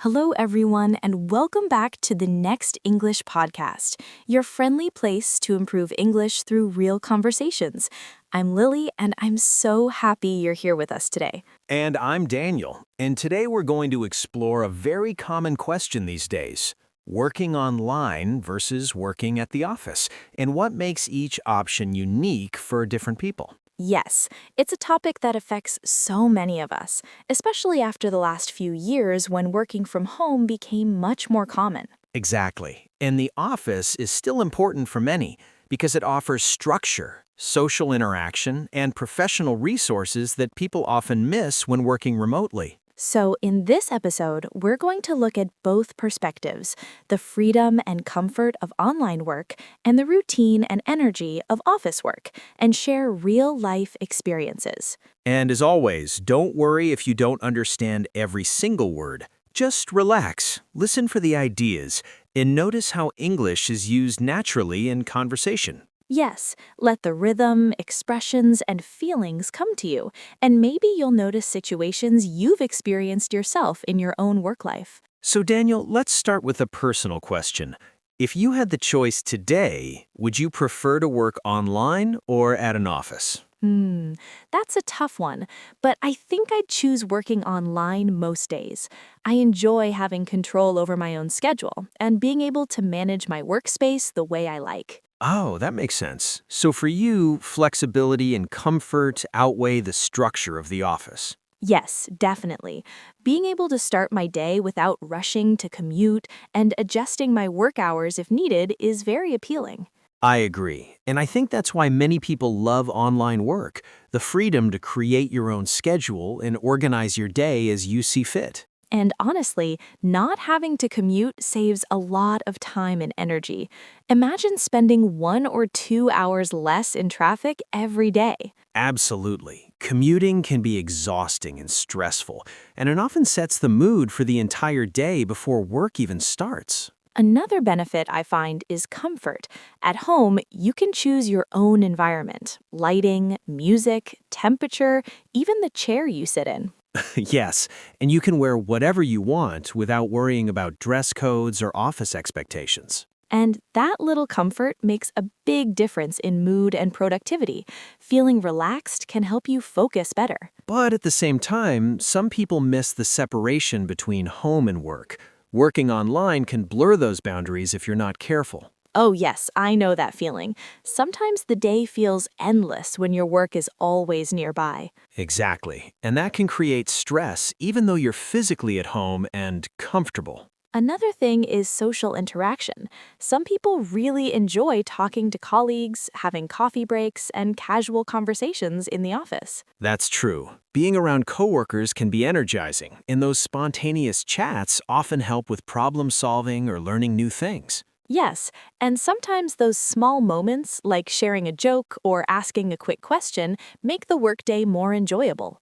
Hello, everyone, and welcome back to the Next English Podcast, your friendly place to improve English through real conversations. I'm Lily, and I'm so happy you're here with us today. And I'm Daniel, and today we're going to explore a very common question these days: working online versus working at the office, and what makes each option unique for different people. Yes, it's a topic that affects so many of us, especially after the last few years when working from home became much more common. Exactly. And the office is still important for many because it offers structure, social interaction, and professional resources that people often miss when working remotely. So, in this episode, we're going to look at both perspectives: the freedom and comfort of online work and the routine and energy of office work, and share real life experiences. And as always, don't worry if you don't understand every single word. Just relax, listen for the ideas, and notice how English is used naturally in conversation. Yes, let the rhythm, expressions, and feelings come to you, and maybe you'll notice situations you've experienced yourself in your own work life. So, Daniel, let's start with a personal question. If you had the choice today, would you prefer to work online or at an office? Hmm, that's a tough one, but I think I'd choose working online most days. I enjoy having control over my own schedule and being able to manage my workspace the way I like. Oh, that makes sense. So for you, flexibility and comfort outweigh the structure of the office. Yes, definitely. Being able to start my day without rushing to commute and adjusting my work hours if needed is very appealing. I agree. And I think that's why many people love online work, the freedom to create your own schedule and organize your day as you see fit. And honestly, not having to commute saves a lot of time and energy. Imagine spending 1 or 2 hours less in traffic every day. Absolutely. Commuting can be exhausting and stressful, and it often sets the mood for the entire day before work even starts. Another benefit I find is comfort. At home, you can choose your own environment: lighting, music, temperature, even the chair you sit in. Yes, and you can wear whatever you want without worrying about dress codes or office expectations. And that little comfort makes a big difference in mood and productivity. Feeling relaxed can help you focus better. But at the same time, some people miss the separation between home and work. Working online can blur those boundaries if you're not careful. Oh, yes, I know that feeling. Sometimes the day feels endless when your work is always nearby. Exactly. And that can create stress even though you're physically at home and comfortable. Another thing is social interaction. Some people really enjoy talking to colleagues, having coffee breaks, and casual conversations in the office. That's true. Being around coworkers can be energizing, and those spontaneous chats often help with problem solving or learning new things. Yes, and sometimes those small moments, like sharing a joke or asking a quick question, make the workday more enjoyable.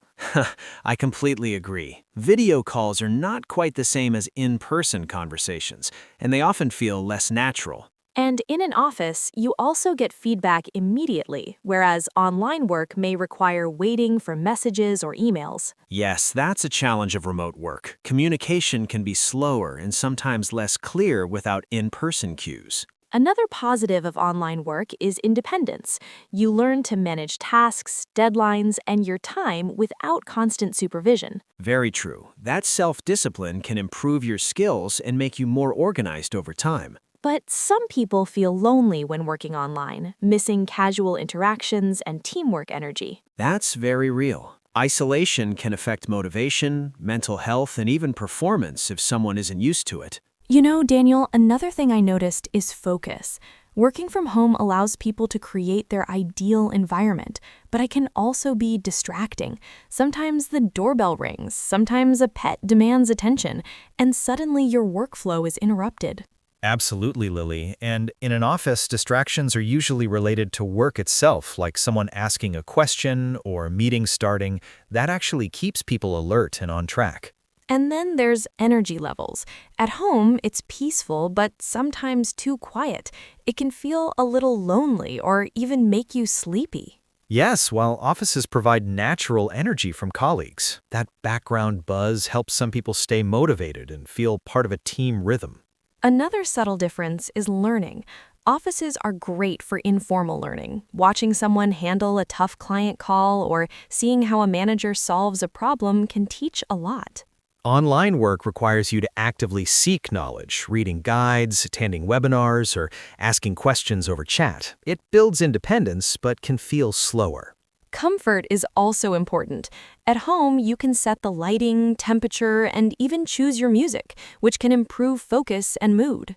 I completely agree. Video calls are not quite the same as in-person conversations, and they often feel less natural. And in an office, you also get feedback immediately, whereas online work may require waiting for messages or emails. Yes, that's a challenge of remote work. Communication can be slower and sometimes less clear without in-person cues. Another positive of online work is independence. You learn to manage tasks, deadlines, and your time without constant supervision. Very true. That self-discipline can improve your skills and make you more organized over time. But some people feel lonely when working online, missing casual interactions and teamwork energy. That's very real. Isolation can affect motivation, mental health, and even performance if someone isn't used to it. You know, Daniel, another thing I noticed is focus. Working from home allows people to create their ideal environment, but it can also be distracting. Sometimes the doorbell rings, sometimes a pet demands attention, and suddenly your workflow is interrupted. Absolutely, Lily. And in an office, distractions are usually related to work itself, like someone asking a question or a meeting starting. That actually keeps people alert and on track. And then there's energy levels. At home, it's peaceful, but sometimes too quiet. It can feel a little lonely or even make you sleepy. Yes, while offices provide natural energy from colleagues, that background buzz helps some people stay motivated and feel part of a team rhythm. Another subtle difference is learning. Offices are great for informal learning. Watching someone handle a tough client call or seeing how a manager solves a problem can teach a lot. Online work requires you to actively seek knowledge, reading guides, attending webinars, or asking questions over chat. It builds independence, but can feel slower. Comfort is also important. At home, you can set the lighting, temperature, and even choose your music, which can improve focus and mood.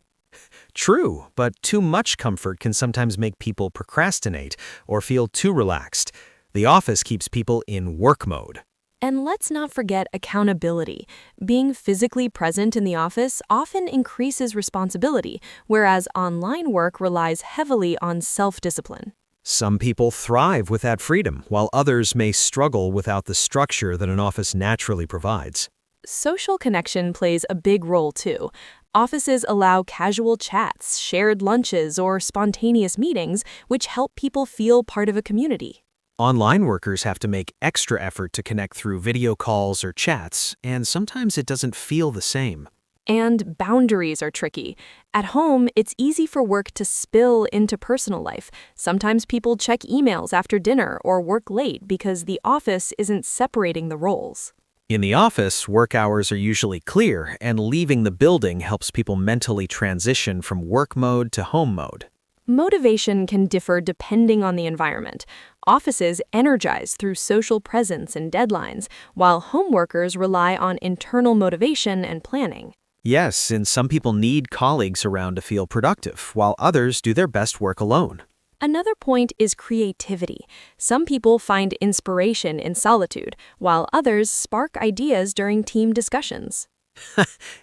True, but too much comfort can sometimes make people procrastinate or feel too relaxed. The office keeps people in work mode. And let's not forget accountability. Being physically present in the office often increases responsibility, whereas online work relies heavily on self-discipline. Some people thrive with that freedom, while others may struggle without the structure that an office naturally provides. Social connection plays a big role too. Offices allow casual chats, shared lunches, or spontaneous meetings, which help people feel part of a community. Online workers have to make extra effort to connect through video calls or chats, and sometimes it doesn't feel the same. And boundaries are tricky. At home, it's easy for work to spill into personal life. Sometimes people check emails after dinner or work late because the office isn't separating the roles. In the office, work hours are usually clear, and leaving the building helps people mentally transition from work mode to home mode. Motivation can differ depending on the environment. Offices energize through social presence and deadlines, while home workers rely on internal motivation and planning. Yes, and some people need colleagues around to feel productive, while others do their best work alone. Another point is creativity. Some people find inspiration in solitude, while others spark ideas during team discussions.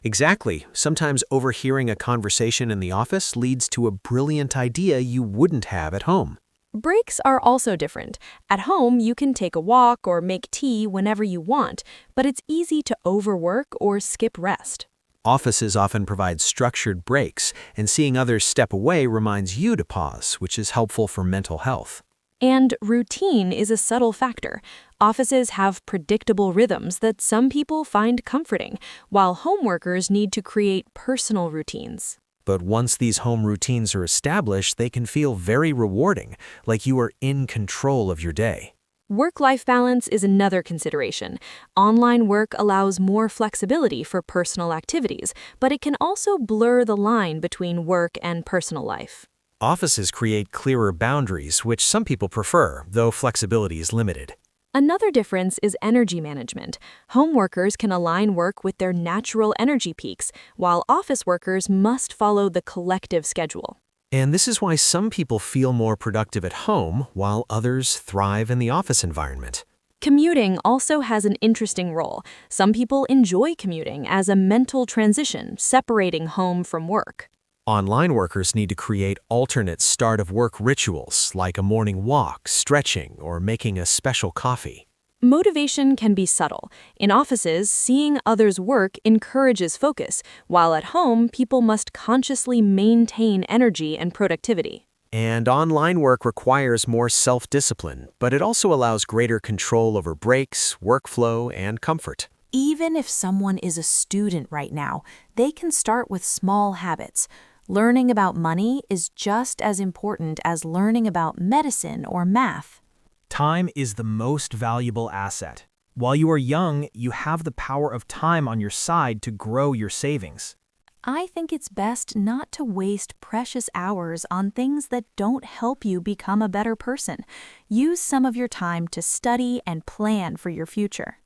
Exactly. Sometimes overhearing a conversation in the office leads to a brilliant idea you wouldn't have at home. Breaks are also different. At home, you can take a walk or make tea whenever you want, but it's easy to overwork or skip rest. Offices often provide structured breaks, and seeing others step away reminds you to pause, which is helpful for mental health. And routine is a subtle factor. Offices have predictable rhythms that some people find comforting, while home workers need to create personal routines. But once these home routines are established, they can feel very rewarding, like you are in control of your day. Work-life balance is another consideration. Online work allows more flexibility for personal activities, but it can also blur the line between work and personal life. Offices create clearer boundaries, which some people prefer, though flexibility is limited. Another difference is energy management. Home workers can align work with their natural energy peaks, while office workers must follow the collective schedule. And this is why some people feel more productive at home, while others thrive in the office environment. Commuting also has an interesting role. Some people enjoy commuting as a mental transition, separating home from work. Online workers need to create alternate start-of-work rituals, like a morning walk, stretching, or making a special coffee. Motivation can be subtle. In offices, seeing others work encourages focus, while at home, people must consciously maintain energy and productivity. And online work requires more self-discipline, but it also allows greater control over breaks, workflow, and comfort. Even if someone is a student right now, they can start with small habits. Learning about money is just as important as learning about medicine or math. Time is the most valuable asset. While you are young, you have the power of time on your side to grow your savings. I think it's best not to waste precious hours on things that don't help you become a better person. Use some of your time to study and plan for your future.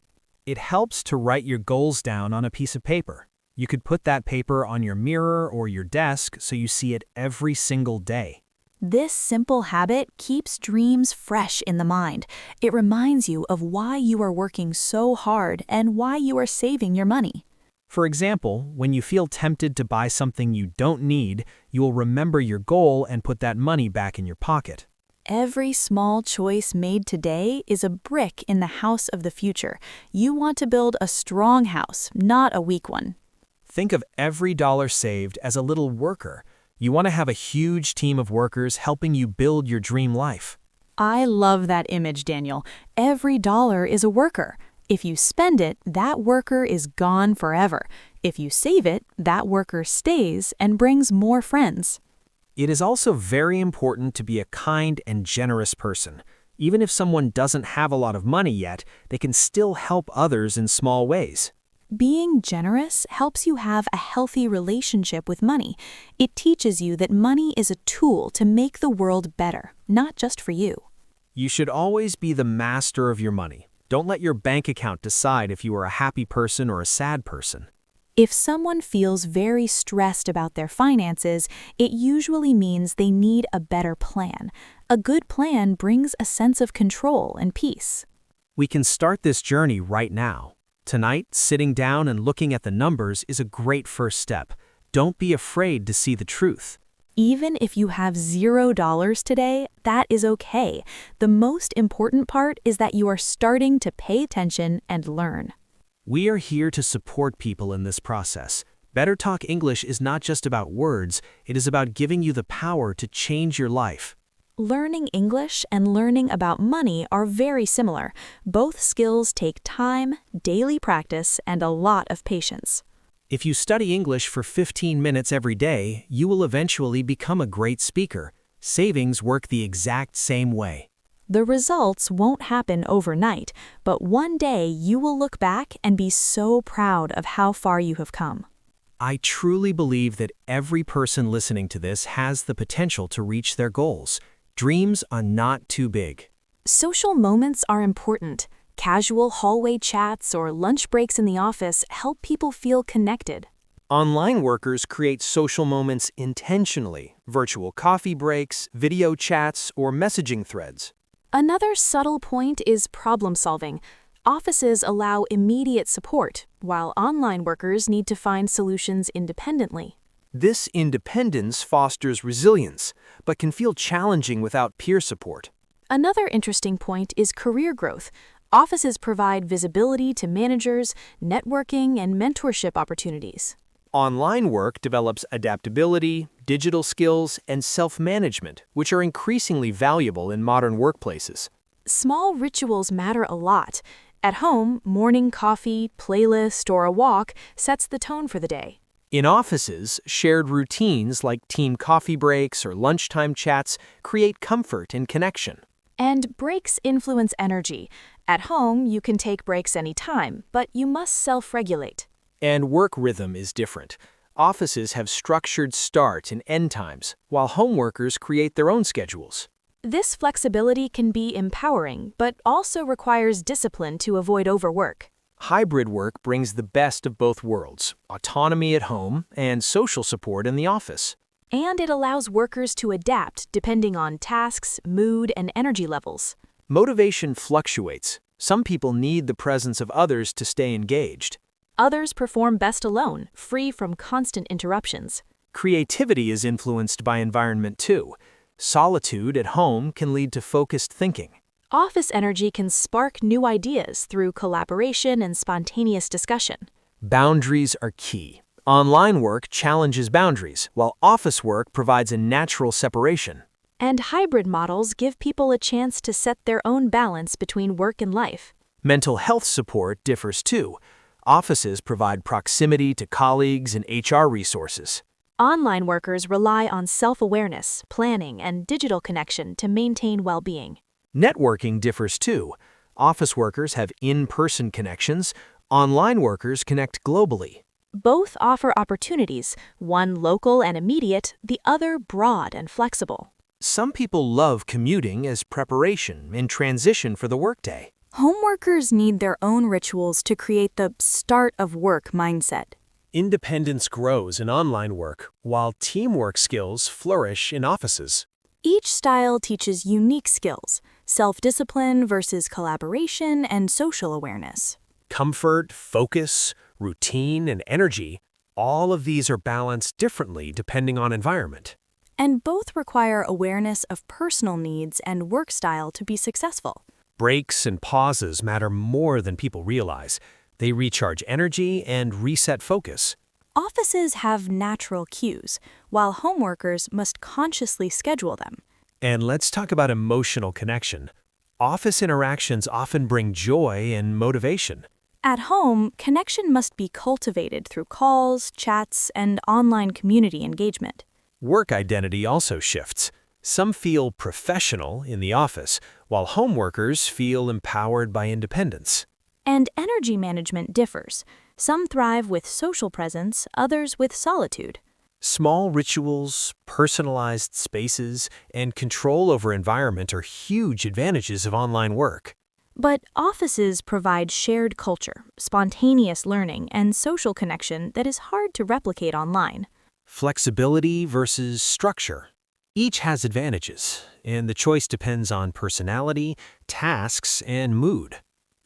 It helps to write your goals down on a piece of paper. You could put that paper on your mirror or your desk so you see it every single day. This simple habit keeps dreams fresh in the mind. It reminds you of why you are working so hard and why you are saving your money. For example, when you feel tempted to buy something you don't need, you will remember your goal and put that money back in your pocket. Every small choice made today is a brick in the house of the future. You want to build a strong house, not a weak one. Think of every dollar saved as a little worker. You want to have a huge team of workers helping you build your dream life. I love that image, Daniel. Every dollar is a worker. If you spend it, that worker is gone forever. If you save it, that worker stays and brings more friends. It is also very important to be a kind and generous person. Even if someone doesn't have a lot of money yet, they can still help others in small ways. Being generous helps you have a healthy relationship with money. It teaches you that money is a tool to make the world better, not just for you. You should always be the master of your money. Don't let your bank account decide if you are a happy person or a sad person. If someone feels very stressed about their finances, it usually means they need a better plan. A good plan brings a sense of control and peace. We can start this journey right now. Tonight, sitting down and looking at the numbers is a great first step. Don't be afraid to see the truth. Even if you have $0 today, that is okay. The most important part is that you are starting to pay attention and learn. We are here to support people in this process. Better Talk English is not just about words, it is about giving you the power to change your life. Learning English and learning about money are very similar. Both skills take time, daily practice, and a lot of patience. If you study English for 15 minutes every day, you will eventually become a great speaker. Savings work the exact same way. The results won't happen overnight, but one day you will look back and be so proud of how far you have come. I truly believe that every person listening to this has the potential to reach their goals. Dreams are not too big. Social moments are important. Casual hallway chats or lunch breaks in the office help people feel connected. Online workers create social moments intentionally, virtual coffee breaks, video chats, or messaging threads. Another subtle point is problem solving. Offices allow immediate support, while online workers need to find solutions independently. This independence fosters resilience, but can feel challenging without peer support. Another interesting point is career growth. Offices provide visibility to managers, networking, and mentorship opportunities. Online work develops adaptability, digital skills, and self-management, which are increasingly valuable in modern workplaces. Small rituals matter a lot. At home, morning coffee, playlist, or a walk sets the tone for the day. In offices, shared routines like team coffee breaks or lunchtime chats create comfort and connection. And breaks influence energy. At home, you can take breaks anytime, but you must self-regulate. And work rhythm is different. Offices have structured start and end times, while home workers create their own schedules. This flexibility can be empowering, but also requires discipline to avoid overwork. Hybrid work brings the best of both worlds, autonomy at home and social support in the office. And it allows workers to adapt depending on tasks, mood, and energy levels. Motivation fluctuates. Some people need the presence of others to stay engaged. Others perform best alone, free from constant interruptions. Creativity is influenced by environment too. Solitude at home can lead to focused thinking. Office energy can spark new ideas through collaboration and spontaneous discussion. Boundaries are key. Online work challenges boundaries, while office work provides a natural separation. And hybrid models give people a chance to set their own balance between work and life. Mental health support differs too. Offices provide proximity to colleagues and HR resources. Online workers rely on self-awareness, planning, and digital connection to maintain well-being. Networking differs too. Office workers have in-person connections. Online workers connect globally. Both offer opportunities, one local and immediate, the other broad and flexible. Some people love commuting as preparation and transition for the workday. Home workers need their own rituals to create the start of work mindset. Independence grows in online work, while teamwork skills flourish in offices. Each style teaches unique skills, self-discipline versus collaboration and social awareness. Comfort, focus, routine, and energy, all of these are balanced differently depending on environment. And both require awareness of personal needs and work style to be successful. Breaks and pauses matter more than people realize. They recharge energy and reset focus. Offices have natural cues, while home workers must consciously schedule them. And let's talk about emotional connection. Office interactions often bring joy and motivation. At home, connection must be cultivated through calls, chats, and online community engagement. Work identity also shifts. Some feel professional in the office, while home workers feel empowered by independence. And energy management differs. Some thrive with social presence, others with solitude. Small rituals, personalized spaces, and control over environment are huge advantages of online work. But offices provide shared culture, spontaneous learning, and social connection that is hard to replicate online. Flexibility versus structure. Each has advantages, and the choice depends on personality, tasks, and mood.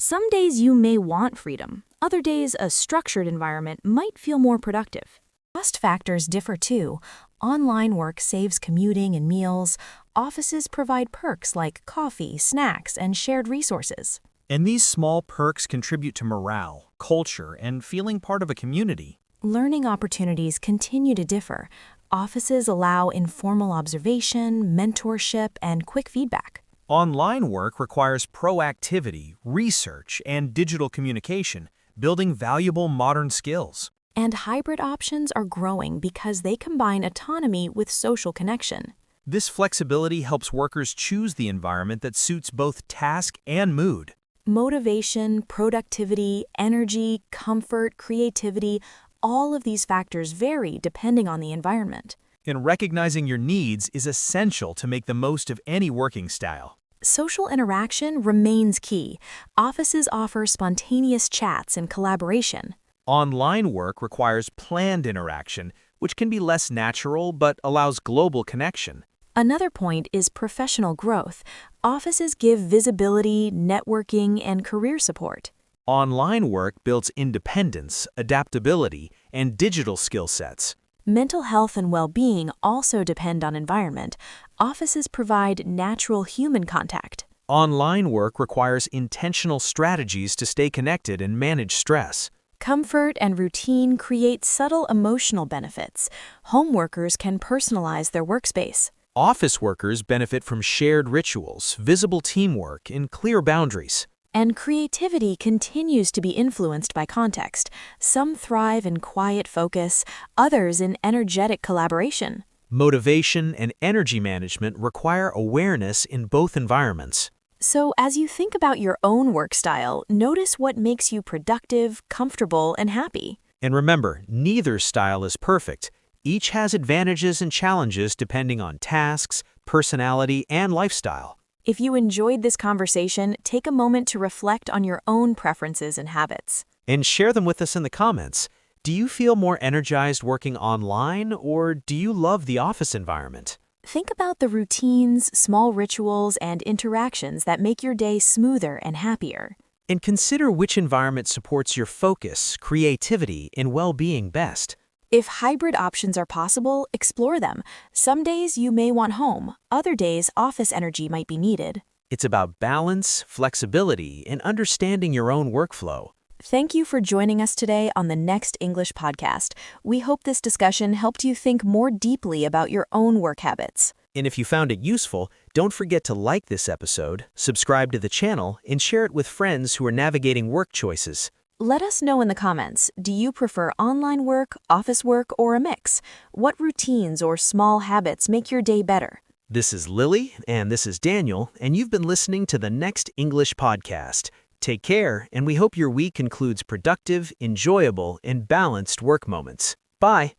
Some days you may want freedom. Other days, a structured environment might feel more productive. Cost factors differ too. Online work saves commuting and meals. Offices provide perks like coffee, snacks, and shared resources. And these small perks contribute to morale, culture, and feeling part of a community. Learning opportunities continue to differ. Offices allow informal observation, mentorship, and quick feedback. Online work requires proactivity, research, and digital communication, building valuable modern skills. And hybrid options are growing because they combine autonomy with social connection. This flexibility helps workers choose the environment that suits both task and mood. Motivation, productivity, energy, comfort, creativity, all of these factors vary depending on the environment. And recognizing your needs is essential to make the most of any working style. Social interaction remains key. Offices offer spontaneous chats and collaboration. Online work requires planned interaction, which can be less natural but allows global connection. Another point is professional growth. Offices give visibility, networking, and career support. Online work builds independence, adaptability, and digital skill sets. Mental health and well-being also depend on environment. Offices provide natural human contact. Online work requires intentional strategies to stay connected and manage stress. Comfort and routine create subtle emotional benefits. Home workers can personalize their workspace. Office workers benefit from shared rituals, visible teamwork, and clear boundaries. And creativity continues to be influenced by context. Some thrive in quiet focus, others in energetic collaboration. Motivation and energy management require awareness in both environments. So as you think about your own work style, notice what makes you productive, comfortable, and happy. And remember, neither style is perfect. Each has advantages and challenges depending on tasks, personality, and lifestyle. If you enjoyed this conversation, take a moment to reflect on your own preferences and habits. And share them with us in the comments. Do you feel more energized working online, or do you love the office environment? Think about the routines, small rituals, and interactions that make your day smoother and happier. And consider which environment supports your focus, creativity, and well-being best. If hybrid options are possible, explore them. Some days you may want home, other days office energy might be needed. It's about balance, flexibility, and understanding your own workflow. Thank you for joining us today on the Next English podcast. We hope this discussion helped you think more deeply about your own work habits. And if you found it useful, don't forget to like this episode, subscribe to the channel, and share it with friends who are navigating work choices. Let us know in the comments, do you prefer online work, office work, or a mix? What routines or small habits make your day better? This is Lily, and this is Daniel, and you've been listening to the Next English podcast. Take care, and we hope your week includes productive, enjoyable, and balanced work moments. Bye!